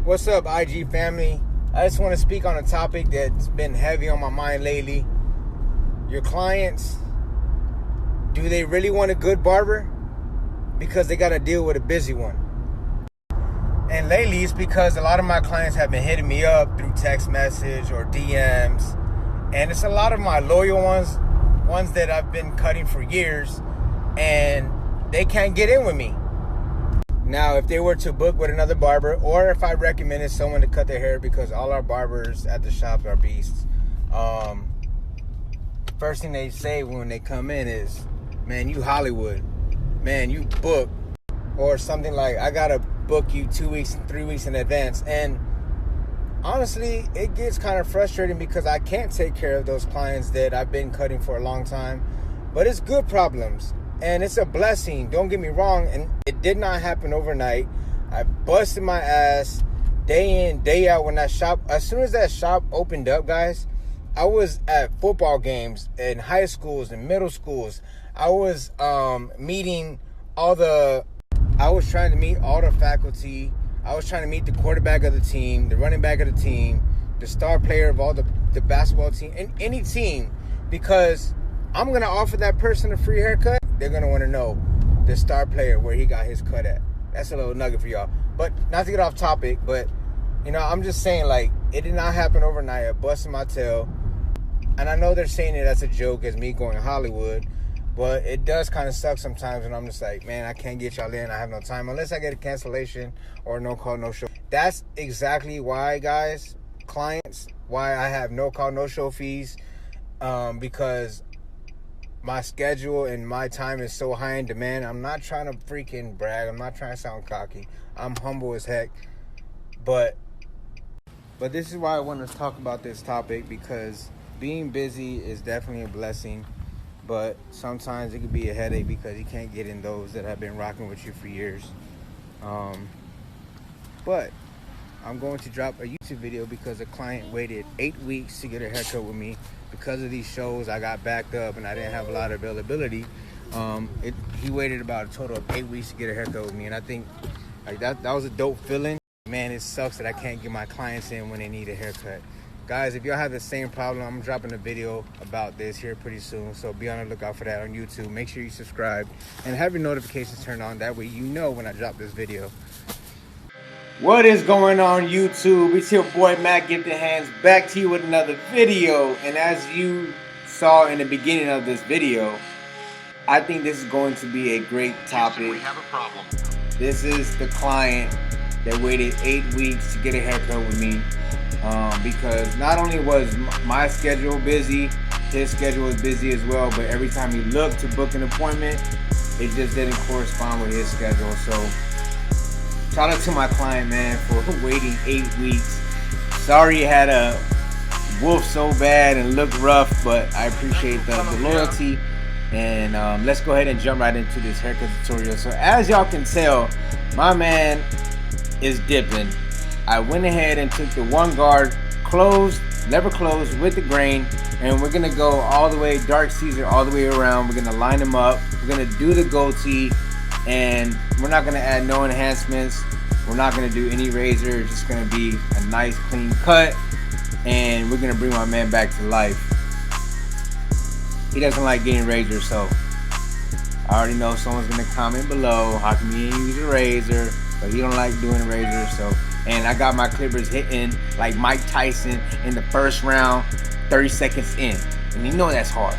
What's up, IG family? I just want to speak on a topic that's been heavy on my mind lately. Your clients, do they really want a good barber? Because they got to deal with a busy one. And lately, it's because a lot of my clients have been hitting me up through text message or DMs. And it's a lot of my loyal ones that I've been cutting for years, and they can't get in with me. Now, if they were to book with another barber, or if I recommended someone to cut their hair, because all our barbers at the shop are beasts, first thing they say when they come in is, man, you Hollywood. Man, you book. Or something like, I got to book you 2 weeks, 3 weeks in advance. And honestly, it gets kind of frustrating because I can't take care of those clients that I've been cutting for a long time. But it's good problems. And it's a blessing, don't get me wrong, and it did not happen overnight. I busted my ass day in, day out when that shop, as soon as that shop opened up, guys, I was at football games in high schools and middle schools. I was meeting I was trying to meet all the faculty. I was trying to meet the quarterback of the team, the running back of the team, the star player of all the basketball team, and any team, because I'm going to offer that person a free haircut. They're going to want to know the star player, where he got his cut at. That's a little nugget for y'all. But not to get off topic, but, I'm just saying, like, it did not happen overnight. I busted my tail. And I know they're saying it as a joke, as me going to Hollywood. But it does kind of suck sometimes when I'm just like, man, I can't get y'all in. I have no time. Unless I get a cancellation or no call, no show. That's exactly why, guys, clients, why I have no call, no show fees. Because my schedule and my time is so high in demand. I'm not trying to freaking brag. I'm not trying to sound cocky. I'm humble as heck. But this is why I want to talk about this topic, because being busy is definitely a blessing. But sometimes it could be a headache because you can't get in those that have been rocking with you for years. But I'm going to drop a YouTube video because a client waited 8 weeks to get a haircut with me. Because of these shows, I got backed up and I didn't have a lot of availability. He waited about a total of 8 weeks to get a haircut with me, and I think like that was a dope feeling. Man, it sucks that I can't get my clients in when they need a haircut. Guys, if y'all have the same problem, I'm dropping a video about this here pretty soon, so be on the lookout for that on YouTube. Make sure you subscribe and have your notifications turned on. That way you know when I drop this video. What is going on, YouTube? It's your boy Matt Get the Hands back to you with another video. And as you saw in the beginning of this video, I think this is going to be a great topic. We have a problem. This is the client that waited 8 weeks to get a haircut with me, because not only was my schedule busy, his schedule was busy as well, but every time he looked to book an appointment, it just didn't correspond with his schedule. So shout out to my client, man, for waiting 8 weeks. Sorry you had a wolf so bad and looked rough, but I appreciate the loyalty. And let's go ahead and jump right into this haircut tutorial. So as y'all can tell, my man is dipping. I went ahead and took the one guard lever closed with the grain, and we're gonna go all the way dark Caesar all the way around. We're gonna line them up. We're gonna do the goatee. And we're not going to add no enhancements. We're not going to do any razor. It's just going to be a nice clean cut. And we're going to bring my man back to life. He doesn't like getting razors, so I already know someone's going to comment below, how come you didn't use a razor? But he don't like doing razors. So, and I got my clippers hitting like Mike Tyson in the first round, 30 seconds in. And you know that's hard.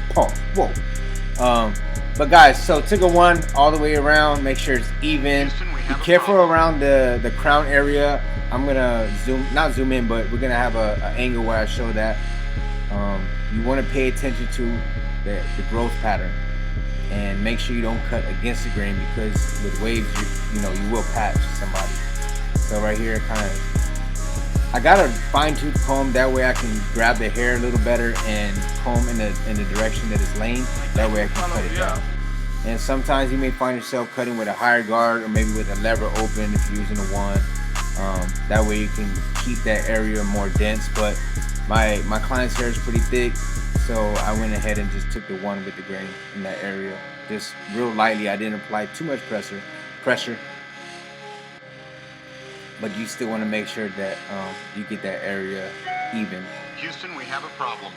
Pause. Whoa. But guys, so took a one all the way around. Make sure it's even. Be careful around the crown area. I'm gonna not zoom in, but we're gonna have an angle where I show that. You want to pay attention to the growth pattern, and make sure you don't cut against the grain, because with waves, you will patch somebody. So right here, I got a fine-tooth comb. That way I can grab the hair a little better and comb in the direction that it's laying. That way I can cut it down. And sometimes you may find yourself cutting with a higher guard, or maybe with a lever open if you're using a one. That way you can keep that area more dense. But my client's hair is pretty thick, so I went ahead and just took the one with the grain in that area. Just real lightly. I didn't apply too much pressure. but you still want to make sure that you get that area even. Houston, we have a problem.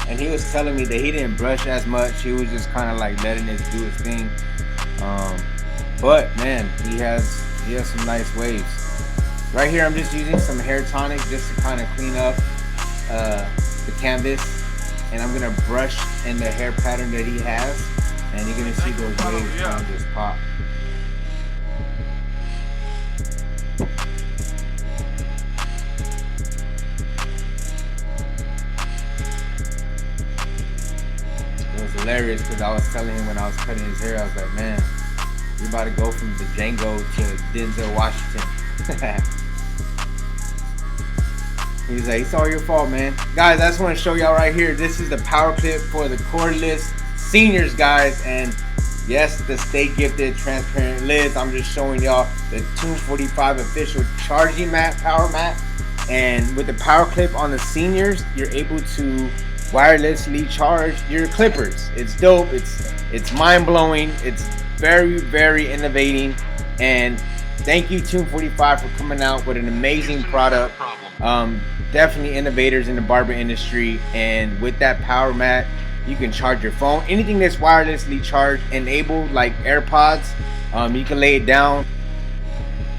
And he was telling me that he didn't brush as much. He was just kind of like letting it do its thing. But man, he has some nice waves. Right here, I'm just using some hair tonic just to kind of clean up the canvas, and I'm gonna brush in the hair pattern that he has, and you're gonna see those waves kind of just pop. It was hilarious because I was telling him when I was cutting his hair, I was like, man, you're about to go from the Django to Denzel Washington. He's like, it's all your fault, man. Guys, I just want to show y'all right here. This is the power clip for the cordless seniors, guys. And yes, the Stay Gifted transparent lids. I'm just showing y'all the 245 official charging mat, power mat. And with the power clip on the seniors, you're able to wirelessly charge your clippers. It's dope. It's mind-blowing. It's very, very innovating. And thank you, 245, for coming out with an amazing product. Definitely innovators in the barber industry. And with that power mat, you can charge your phone. Anything that's wirelessly charged enabled, like AirPods, you can lay it down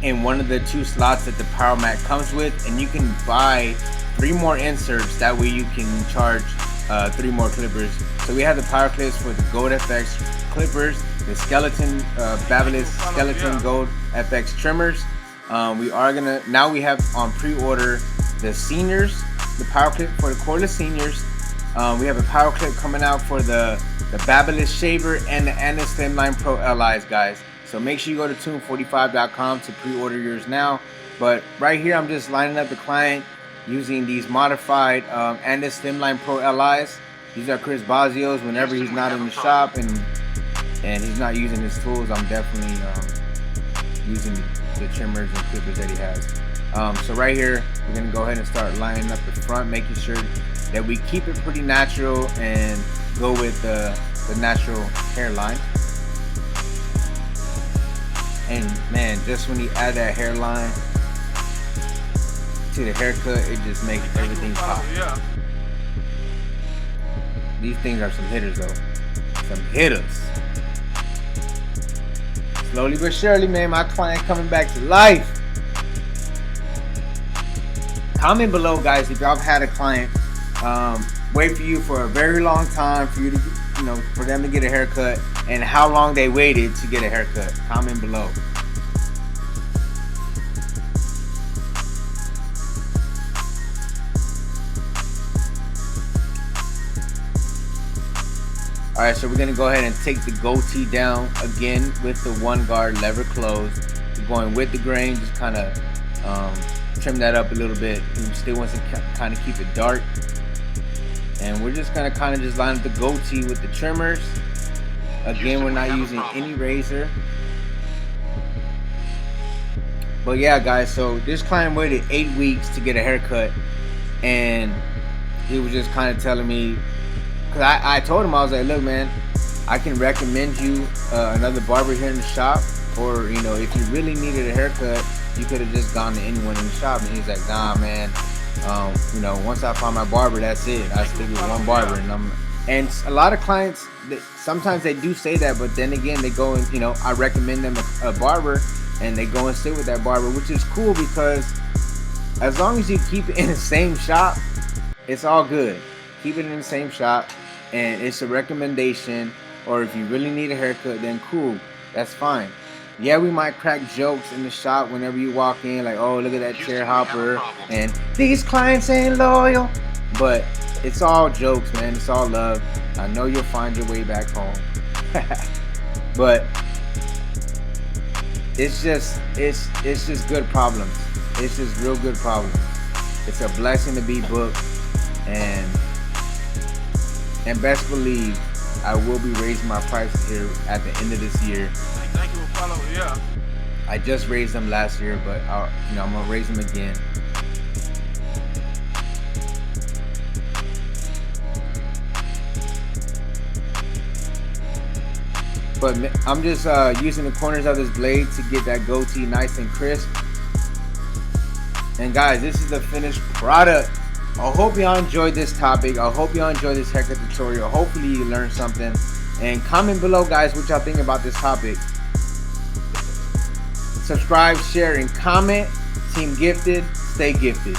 in one of the 2 slots that the power mat comes with, and you can buy 3 more inserts. That way you can charge 3 more clippers. So we have the power clips for the Gold FX clippers, the skeleton Babyliss skeleton Gold FX trimmers. We have on pre-order the seniors, the power clip for the cordless seniors. We have a power clip coming out for the Babyliss shaver and the Slimline Pro LIs, guys. So make sure you go to tune45.com to pre-order yours now. But right here, I'm just lining up the client using these modified Slimline Pro LIs. These are Chris Bazio's. Whenever he's not in the shop and he's not using his tools, I'm definitely using the trimmers and clippers that he has. So right here, we're gonna go ahead and start lining up the front, making sure that we keep it pretty natural and go with the natural hairline. And man, just when you add that hairline to the haircut, it just makes everything pop. These things are some hitters though. Some hitters. Slowly but surely, man, my client coming back to life. Comment below, guys, if y'all have had a client wait for you for a very long time for you to, for them to get a haircut, and how long they waited to get a haircut. Comment below. All right, so we're gonna go ahead and take the goatee down again with the 1 guard lever closed. We're going with the grain, just kind of trim that up a little bit. He still wants to kind of keep it dark. And we're just gonna kind of just line up the goatee with the trimmers. Again, we're not using any razor. But yeah, guys, so this client waited 8 weeks to get a haircut, and he was just kind of telling me, because I told him, I was like, look, man, I can recommend you another barber here in the shop, or if you really needed a haircut, you could have just gone to anyone in the shop. And he's like, nah, man, once I find my barber, that's it. I stick with one barber. And a lot of clients, sometimes they do say that, but then again, they go and, I recommend them a barber, and they go and sit with that barber, which is cool, because as long as you keep it in the same shop, it's all good. Keep it in the same shop, and it's a recommendation. Or if you really need a haircut, then cool, that's fine. Yeah, we might crack jokes in the shop whenever you walk in, like, oh, look at that chair hopper, and these clients ain't loyal. But it's all jokes, man. It's all love. I know you'll find your way back home. But it's just good problems. It's just real good problems. It's a blessing to be booked, and best believe I will be raising my prices here at the end of this year. Thank you for following. Yeah. I just raised them last year, but I'm gonna raise them again. But I'm just using the corners of this blade to get that goatee nice and crisp. And guys, this is the finished product. I hope y'all enjoyed this topic. I hope y'all enjoyed this haircut tutorial. Hopefully you learned something. And comment below, guys, what y'all think about this topic. Subscribe, share, and comment. Team Gifted, stay gifted.